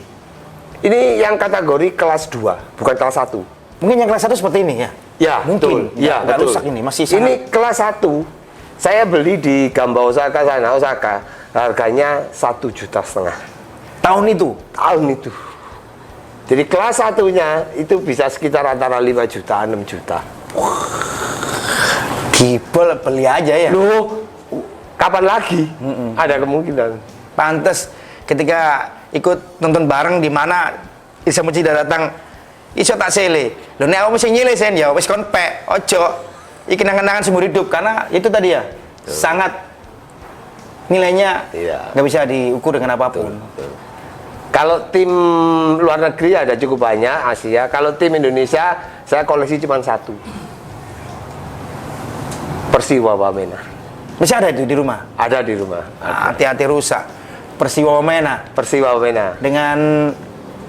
Ini yang kategori kelas 2, bukan kelas 1. Mungkin yang kelas 1 seperti ini ya? Ya, Mungkin. betul. Ya, Nggak betul. rusak ini, masih Ini sangat. kelas 1. Saya beli di Gamba Osaka sana, Osaka. Harganya 1,5 juta. Tahun itu? Tahun itu. Jadi kelas 1-nya itu bisa sekitar antara 5 juta, 6 juta. Gibel, beli aja ya? Loh, kapan lagi? Ada kemungkinan. Pantes ketika ikut nonton bareng di mana Isa Mucida datang, iso tak sele. Lho nek aku mesti nyile sen ya wis kon pek, ojo. Iki kenangan-kenangan seumur hidup karena itu tadi ya. Sangat nilainya Iya. nggak bisa diukur dengan apapun. Kalau tim luar negeri ada cukup banyak, Asia. Kalau tim Indonesia, saya koleksi cuma 1. Persiwa Wamena. Masih ada itu di rumah. Ada di rumah. Hati-hati rusak. Persiwa Wamena Persiwa Wamena. dengan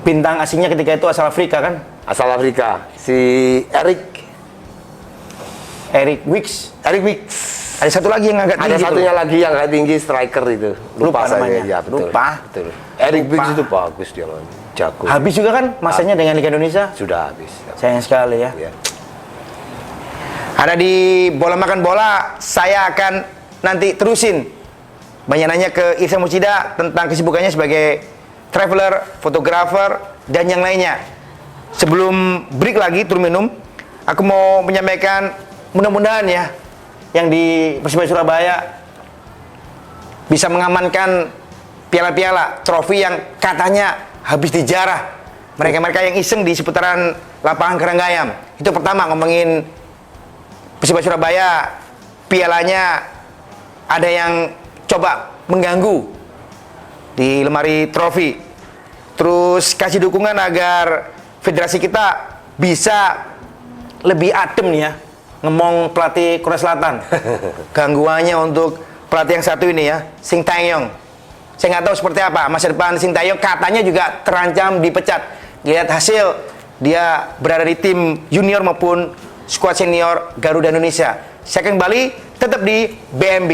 bintang asingnya ketika itu asal Afrika kan? Asal Afrika. Si Eric Wicks. Eric Wicks. Ada satu lagi yang agak Ada tinggi satunya tuh. lagi yang agak tinggi, striker itu. Lupa saya. namanya. Ya, betul. Lupa. Betul. Eric Lupa. Wicks itu bagus dia, man. Jago. Habis juga kan masanya dengan Liga Indonesia. Sudah habis. Sayang sekali ya. Ya. Ada di Bola Makan Bola, saya akan nanti terusin banyak nanya ke Irsa Mucida tentang kesibukannya sebagai traveler, fotografer, dan yang lainnya. Sebelum break lagi, turun minum, aku mau menyampaikan mudah-mudahan ya, yang di Persibaya Surabaya bisa mengamankan piala-piala, trofi yang katanya habis dijarah. Mereka-mereka yang iseng di seputaran lapangan Karanggayam. Itu pertama ngomongin Persibaya Surabaya, pialanya ada yang coba mengganggu di lemari trofi. Terus kasih dukungan agar federasi kita bisa lebih adem nih ya, ngomong pelatih Korea Selatan. Gangguannya untuk pelatih yang satu ini ya, Shin Tae-yong. Saya nggak tahu seperti apa masa depan Shin Tae-yong, katanya juga terancam dipecat. Lihat hasil, dia berada di tim junior maupun skuad senior Garuda Indonesia. Saya akan kembali tetap di BMB.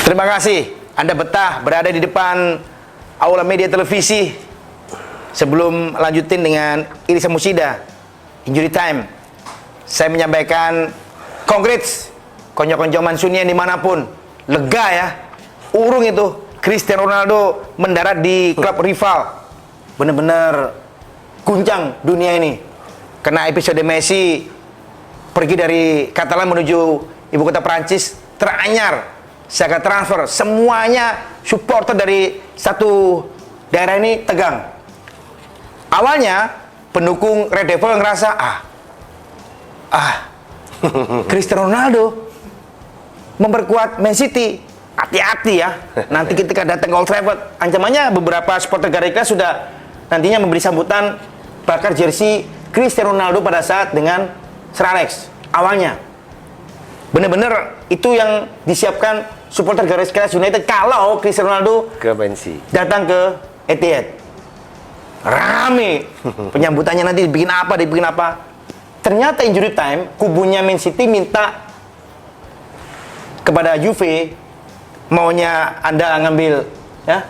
Terima kasih Anda betah berada di depan Aula Media Televisi. Sebelum lanjutin dengan Irisan Musida, Injury Time, saya menyampaikan congrats konco-konco Mansunia dimanapun. Lega ya, urung itu Cristiano Ronaldo mendarat di klub rival. Bener-bener guncang dunia ini. Kena episode Messi pergi dari Catalan menuju ibu kota Prancis, teranyar, siaga transfer, semuanya supporter dari satu daerah ini tegang. Awalnya pendukung Red Devil ngerasa Cristiano Ronaldo memperkuat Man City, hati-hati ya. Nanti ketika datang ke Old Trafford, ancamannya beberapa supporter Gareca sudah nantinya memberi sambutan bakar jersey Cristiano Ronaldo pada saat dengan Sir Alex. Awalnya bener-bener itu yang disiapkan supporter Gareca United kalau Cristiano Ronaldo ke Messi datang ke Etihad. Rame penyambutannya, nanti dibikin apa. Ternyata injury time, kubunya Man City minta kepada Juve, maunya Anda ngambil ya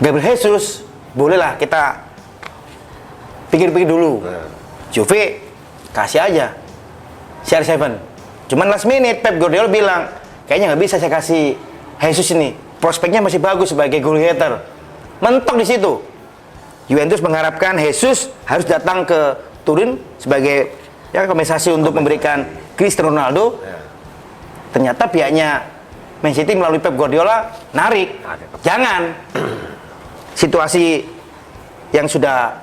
Gabriel Jesus, bolehlah kita pikir-pikir dulu. Juve kasih aja CR7. Cuman last minute Pep Guardiola bilang, kayaknya nggak bisa saya kasih Jesus ini, prospeknya masih bagus sebagai goal getter. Mentok di situ. Juventus mengharapkan Jesus harus datang ke Turin sebagai ya kompensasi untuk memberikan Cristiano Ronaldo. Ternyata pihaknya Man City melalui Pep Guardiola narik. Jangan. Situasi yang sudah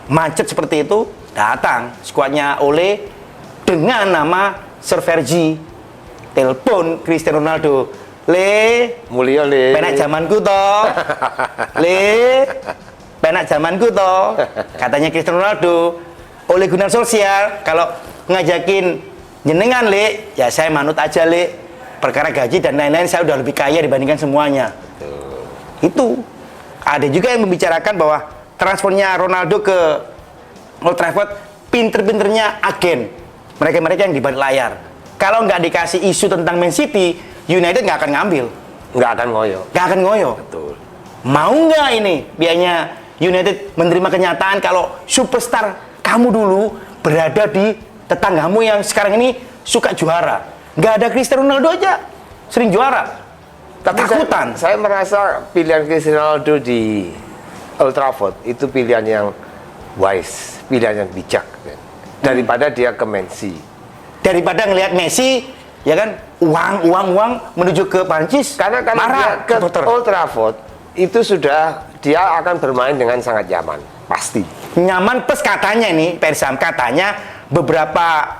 macet seperti itu, datang skuadnya Ole dengan nama Sir Fergie, telepon Cristiano Ronaldo. Mulio le. Penak zamanku toh. Penak zamanku toh, katanya Cristiano Ronaldo. Oleh Gunnar Solskjaer kalau ngajakin jenengan ya saya manut aja perkara gaji dan lain-lain saya udah lebih kaya dibandingkan semuanya. Itu ada juga yang membicarakan bahwa transfernya Ronaldo ke Old Trafford pinter-pinternya agen mereka yang di balik layar. Kalau nggak dikasih isu tentang Man City, United nggak akan ngambil, nggak akan ngoyo. Betul. Mau nggak ini biayanya United menerima kenyataan kalau superstar kamu dulu berada di tetanggamu yang sekarang ini suka juara. Nggak ada Cristiano Ronaldo aja sering juara. Tapi takutan. Saya merasa pilihan Cristiano Ronaldo di Old Trafford itu pilihan yang wise, pilihan yang bijak daripada dia ke Messi. Daripada ngelihat Messi, ya kan, uang menuju ke Prancis. Karena kalau dia ke Old Trafford itu sudah dia akan bermain dengan sangat nyaman, pasti. Nyaman plus katanya nih, Persam, katanya beberapa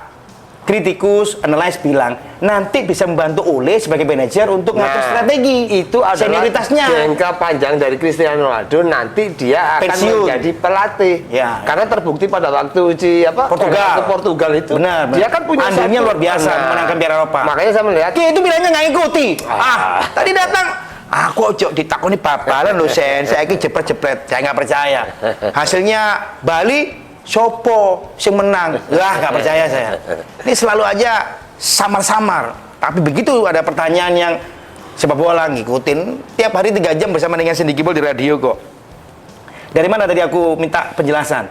kritikus, analis bilang nanti bisa membantu Ole sebagai manajer untuk ngatur strategi. Itu adalah senioritasnya. Jangka panjang dari Cristiano Ronaldo, nanti dia akan menjadi pelatih. Ya. Karena terbukti pada waktu di Portugal itu, benar. Dia kan punya andilnya luar biasa memenangkan Piala Eropa. Makanya saya melihat, itu bilangnya nggak ikuti. Tadi datang. Aku ojo ditakoni babalan lho Sen, saya ini jepret-jepret, saya nggak percaya. Hasilnya Bali, sopo sing menang, nggak percaya saya. Ini selalu aja samar-samar. Tapi begitu ada pertanyaan yang sepak bola ngikutin, tiap hari 3 jam bersama dengan Cindy Gibol di radio kok. Dari mana tadi aku minta penjelasan?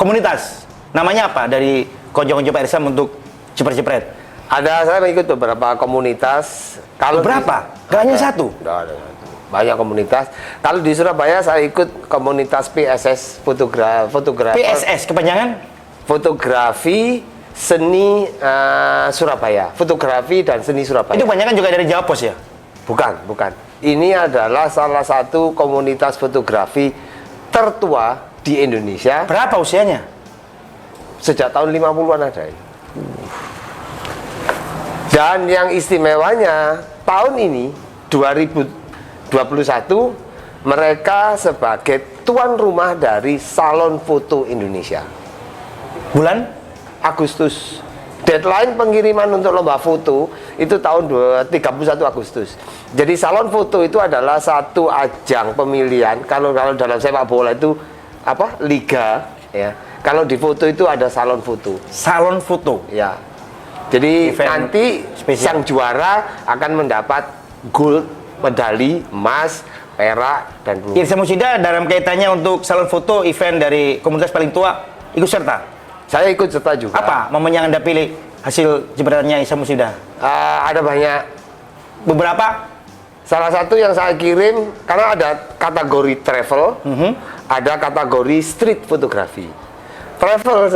Komunitas, namanya apa dari konco-konco Persam untuk jepret-jepret? Saya mengikut beberapa komunitas. Kalau berapa? Gak hanya satu? Banyak komunitas. Kalau di Surabaya saya ikut komunitas PSS fotografi. PSS kepanjangan? Fotografi Seni Surabaya. Fotografi dan Seni Surabaya. Itu kebanyakan juga dari Jawa Pos ya? Bukan. Ini adalah salah satu komunitas fotografi tertua di Indonesia. Berapa usianya? Sejak tahun 50-an ada ini. Dan yang istimewanya tahun ini 2021 mereka sebagai tuan rumah dari Salon Foto Indonesia. Bulan Agustus. Deadline pengiriman untuk lomba foto itu tahun 31 Agustus. Jadi Salon Foto itu adalah satu ajang pemilihan. Kalau dalam sepak bola itu liga ya. Kalau di foto itu ada salon foto. Salon foto. Ya. Jadi nanti sang juara akan mendapat gold, medali emas, perak, dan perunggu. Irsyad Musida dalam kaitannya untuk salon foto event dari komunitas paling tua ikut serta. Saya ikut serta juga. Apa momen yang Anda pilih hasil jepretannya Irsyad Musida? Ada banyak. Beberapa? Salah satu yang saya kirim, karena ada kategori travel, ada kategori street fotografi. Travel,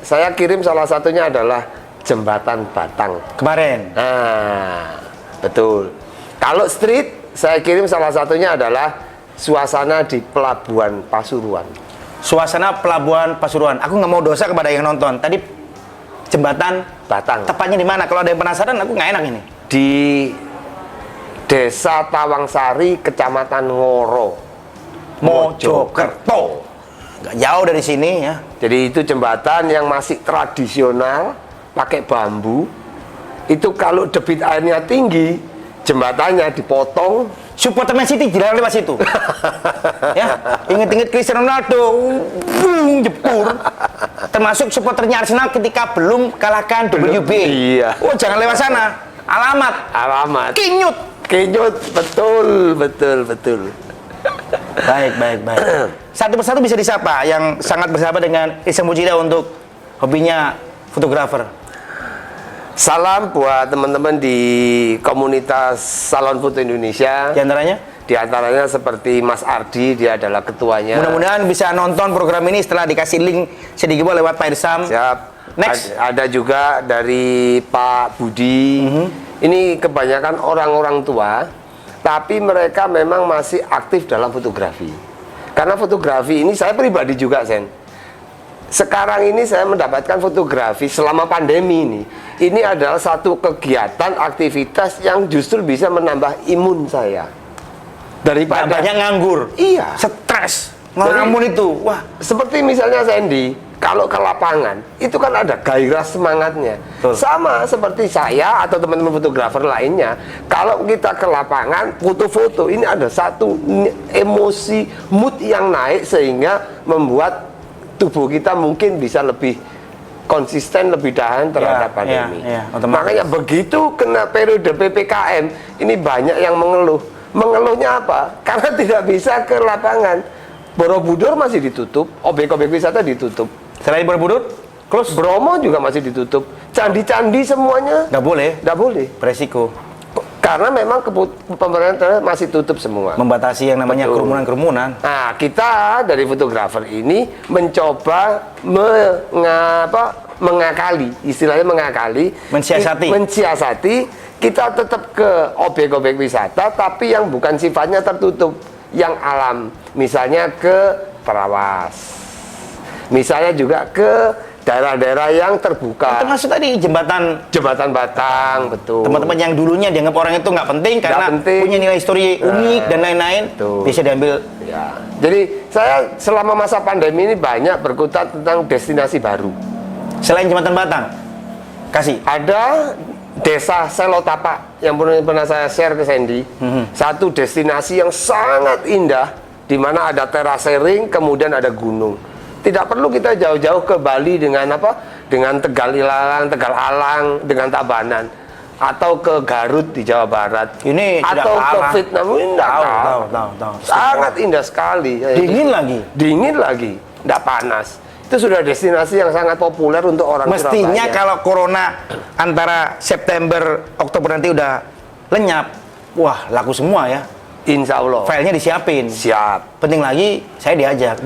saya kirim salah satunya adalah Jembatan Batang. Kemarin. Nah, betul. Kalau street, saya kirim salah satunya adalah suasana di Pelabuhan Pasuruan. Suasana Pelabuhan Pasuruan. Aku nggak mau dosa kepada yang nonton. Tadi Jembatan Batang. tepatnya di mana? Kalau ada yang penasaran, aku nggak enak ini. Di Desa Tawangsari, Kecamatan Ngoro, Mojokerto. Nggak jauh dari sini ya. Jadi itu jembatan yang masih tradisional, pakai bambu. Itu kalau debit airnya tinggi, jembatannya dipotong. Supporter Man City jalan lewat situ. Ya, inget-inget Cristiano Ronaldo, jepur. Termasuk supporternya Arsenal ketika belum kalahkan WB. Iya. Oh, jangan lewat sana. Alamat. Kinyut. betul. Baik. Satu persatu bisa disapa yang sangat bersahabat dengan Irsyad Musida untuk hobinya fotografer. Salam buat teman-teman di komunitas Salon Foto Indonesia. Di antaranya? Di antaranya seperti Mas Ardi, dia adalah ketuanya. Mudah-mudahan bisa nonton program ini setelah dikasih link sedikit lewat Pak Irsam. Siap. Next. Ada juga dari Pak Budi. Ini kebanyakan orang-orang tua, tapi mereka memang masih aktif dalam fotografi. Karena fotografi ini saya pribadi juga, sekarang ini saya mendapatkan fotografi selama pandemi ini. Ini adalah satu kegiatan, aktivitas yang justru bisa menambah imun saya. Daripada banyak nganggur. Iya. Stres. Ngelamun itu. Wah. Seperti misalnya Sandy, kalau ke lapangan, itu kan ada gairah semangatnya. Betul. Sama seperti saya atau teman-teman fotografer lainnya. Kalau kita ke lapangan, foto-foto, ini ada satu emosi, mood yang naik sehingga membuat tubuh kita mungkin bisa lebih konsisten, lebih tahan terhadap pandemi. Makanya begitu kena periode PPKM, ini banyak yang mengeluh. Mengeluhnya apa? Karena tidak bisa ke lapangan. Borobudur masih ditutup, objek-objek wisata ditutup. Selain Borobudur, close. Bromo juga masih ditutup. Candi-candi semuanya Nggak boleh. nggak boleh. Beresiko. Karena memang pemerintah masih tutup semua. Membatasi yang namanya Betul. kerumunan-kerumunan. Nah, kita dari fotografer ini mencoba mengakali, istilahnya mengakali, mensiasati. Kita tetap ke objek-objek wisata, tapi yang bukan sifatnya tertutup, yang alam. Misalnya ke Terawas. Misalnya juga ke daerah-daerah yang terbuka. Termasuk tadi Jembatan Batang, betul. Teman-teman yang dulunya dianggap orang itu nggak penting karena punya nilai histori unik dan lain-lain, bisa diambil. Ya. Jadi saya selama masa pandemi ini banyak berkutat tentang destinasi baru. Selain Jembatan Batang, kasih. Ada Desa Selotapa yang pernah saya share ke Sandy. Satu destinasi yang sangat indah, di mana ada terasering, kemudian ada gunung. Tidak perlu kita jauh-jauh ke Bali dengan dengan Tegal Ilalang, Tegal Alang, dengan Tabanan, atau ke Garut di Jawa Barat. Ini atau ke Vietnam, ini tahu. Sangat indah sekali. Dingin lagi, tidak panas. Itu sudah destinasi yang sangat populer untuk orang Mestinya Surabaya. Kalau corona antara September, Oktober nanti udah lenyap, wah laku semua ya. Insya Allah. Filenya disiapin. Siap. Penting lagi, saya diajak.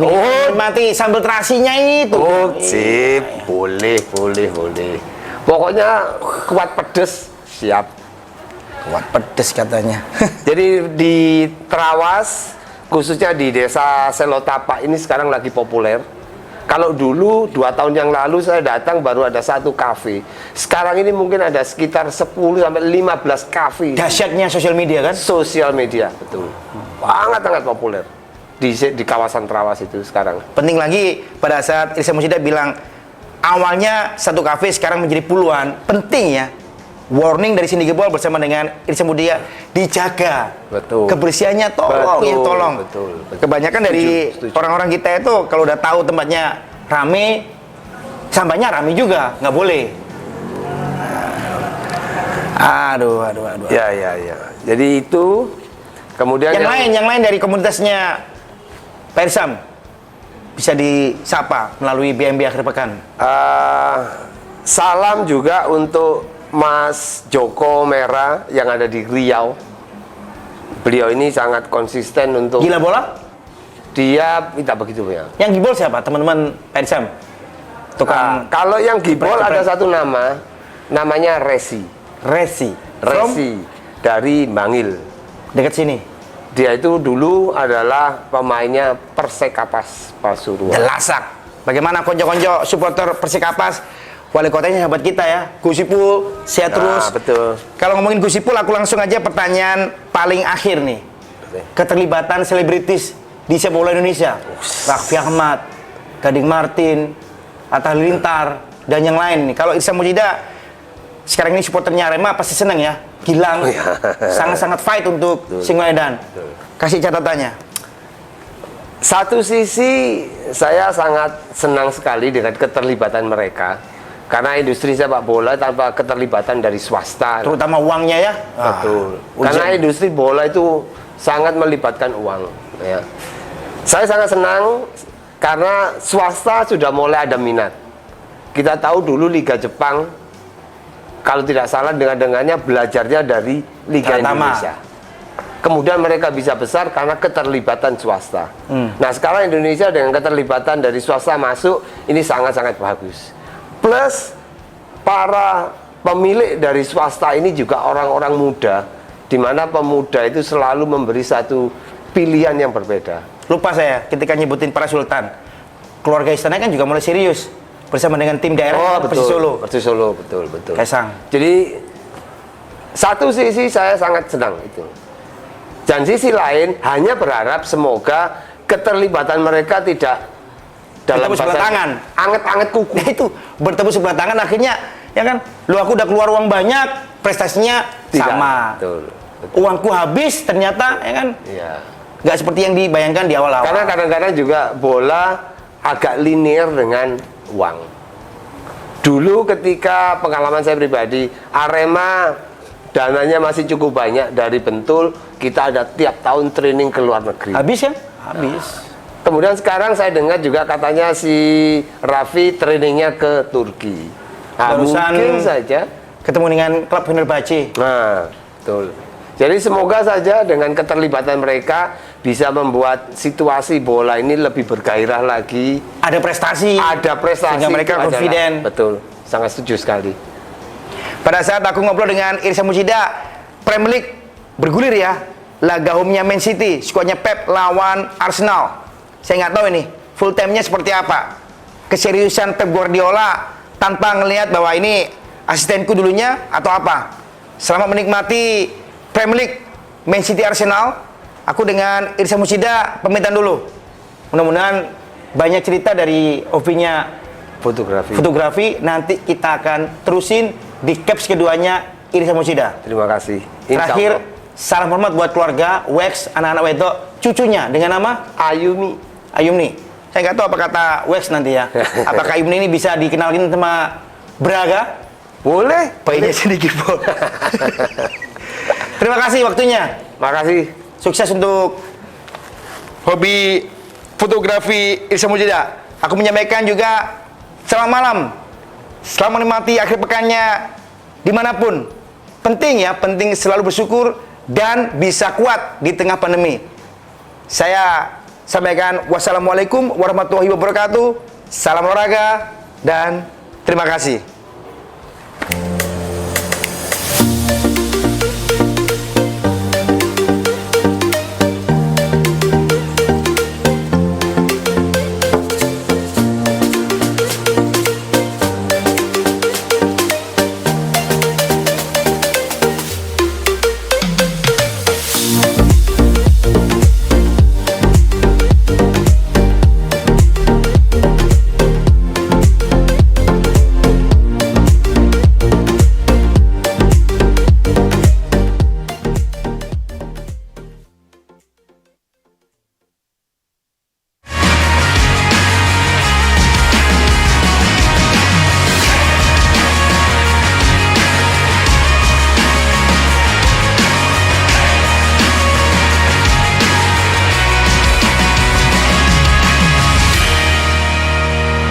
Mati sambal terasinya itu. Sip. Boleh. Pokoknya kuat pedes, siap. Kuat pedes katanya. Jadi di Terawas, khususnya di Desa Selotapa ini sekarang lagi populer. Kalau dulu 2 tahun yang lalu saya datang baru ada 1 kafe. Sekarang ini mungkin ada sekitar 10-15 kafe. Dahsyatnya sosial media kan? Sosial media, betul. Sangat populer di kawasan Terawas itu sekarang. Penting lagi pada saat Irsyad Musida bilang awalnya 1 kafe sekarang menjadi puluhan. Penting ya. Warning dari Cindy Gebol bersama dengan Irsyad Musida dijaga. Betul. Kebersihannya tolong. Betul. Kebanyakan dari orang-orang kita itu kalau udah tahu tempatnya rame, sampahnya rame juga, nggak boleh. Aduh. Ya. Jadi itu Kemudian yang lain dari komunitasnya Pak Irsam bisa disapa melalui BMB akhir pekan. Salam juga untuk Mas Joko Mera yang ada di Riau. Beliau ini sangat konsisten untuk Gila bola? dia tidak begitu ya. Yang gibol siapa? Teman-teman Pak Irsam? Tukang Kalau yang gibol Geprek-geprek. ada satu nama, namanya Resi. Resi. Resi dari Bangil. Dekat sini. Dia itu dulu adalah pemainnya Persekapas Pasuruan. Delasak. Bagaimana konco-konco supporter Persikapas? Wali kotanya sahabat kita ya. Gusipul, sehat terus. Betul. Kalau ngomongin Gusipul, aku langsung aja pertanyaan paling akhir nih. Keterlibatan selebritis di sepak bola Indonesia. Raffi Ahmad, Gading Martin, Atta Halilintar, dan yang lain nih. Kalau Irsam Mujida sekarang ini supporternya Arema pasti seneng ya. Gilang, sangat-sangat fight untuk Singoedan. Kasih catatannya. Satu sisi saya sangat senang sekali dengan keterlibatan mereka. Karena industri sepak bola tanpa keterlibatan dari swasta. Terutama uangnya ya. Betul. Ujian. Karena industri bola itu sangat melibatkan uang. Ya. Saya sangat senang karena swasta sudah mulai ada minat. Kita tahu dulu Liga Jepang, kalau tidak salah dengannya belajarnya dari Liga Tama. Indonesia. Kemudian mereka bisa besar karena keterlibatan swasta. Nah sekarang Indonesia dengan keterlibatan dari swasta masuk, ini sangat-sangat bagus. Plus para pemilik dari swasta ini juga orang-orang muda, di mana pemuda itu selalu memberi satu pilihan yang berbeda. Lupa saya ketika nyebutin para sultan. Keluarga istana kan juga mulai serius bersama dengan tim daerah betul. Persis Solo. Persis Solo, betul. Kaisang. Jadi satu sisi saya sangat senang itu. Dan sisi lain hanya berharap semoga keterlibatan mereka tidak dalam bertemu sebelah tangan, anget-anget kuku. Nah itu bertemu sebelah tangan akhirnya ya kan, lu aku udah keluar uang banyak, prestasinya Tidak, sama. betul. Uangku habis ternyata ya kan, Iya. nggak seperti yang dibayangkan di awal-awal. Karena kadang-kadang juga bola agak linear dengan uang. Dulu ketika pengalaman saya pribadi, Arema dananya masih cukup banyak dari Bentul, kita ada tiap tahun training ke luar negeri. Habis ya? Habis. Kemudian sekarang saya dengar juga katanya si Raffi trainingnya ke Turki. Nah, Barusan mungkin saja ketemu dengan klub Fenerbahce. Nah, betul. Jadi semoga saja dengan keterlibatan mereka bisa membuat situasi bola ini lebih bergairah lagi. Ada prestasi. Ada prestasi. Sehingga mereka itu adalah- confident. Betul, sangat setuju sekali. Pada saat aku ngobrol dengan Irsam Mujida, Premier League bergulir ya. Laga home-nya Man City, skuadnya Pep lawan Arsenal. Saya nggak tahu ini full time-nya seperti apa. Keseriusan Pep Guardiola tanpa ngelihat bahwa ini asistenku dulunya atau apa. Selamat menikmati Premier League Man City Arsenal. Aku dengan Irsam Mujida pamitan dulu. Mudah-mudahan banyak cerita dari hobinya fotografi. Nanti kita akan terusin di caps keduanya Irsam Mujida. Terima kasih. Insya Terakhir, Allah. salam hormat buat keluarga Wex, anak-anak wedok, cucunya dengan nama Ayumni. Saya nggak tahu apa kata Wex nanti ya. Apakah Ayumni ini bisa dikenalin sama Braga? Boleh. Bayinya sedikit bol. Terima kasih waktunya. Makasih. Sukses untuk hobi fotografi Irsam Mujida. Aku menyampaikan juga selamat malam. Selamat menikmati akhir pekannya dimanapun. Penting ya, penting selalu bersyukur dan bisa kuat di tengah pandemi. Saya sampaikan wassalamualaikum warahmatullahi wabarakatuh. Salam olahraga dan terima kasih.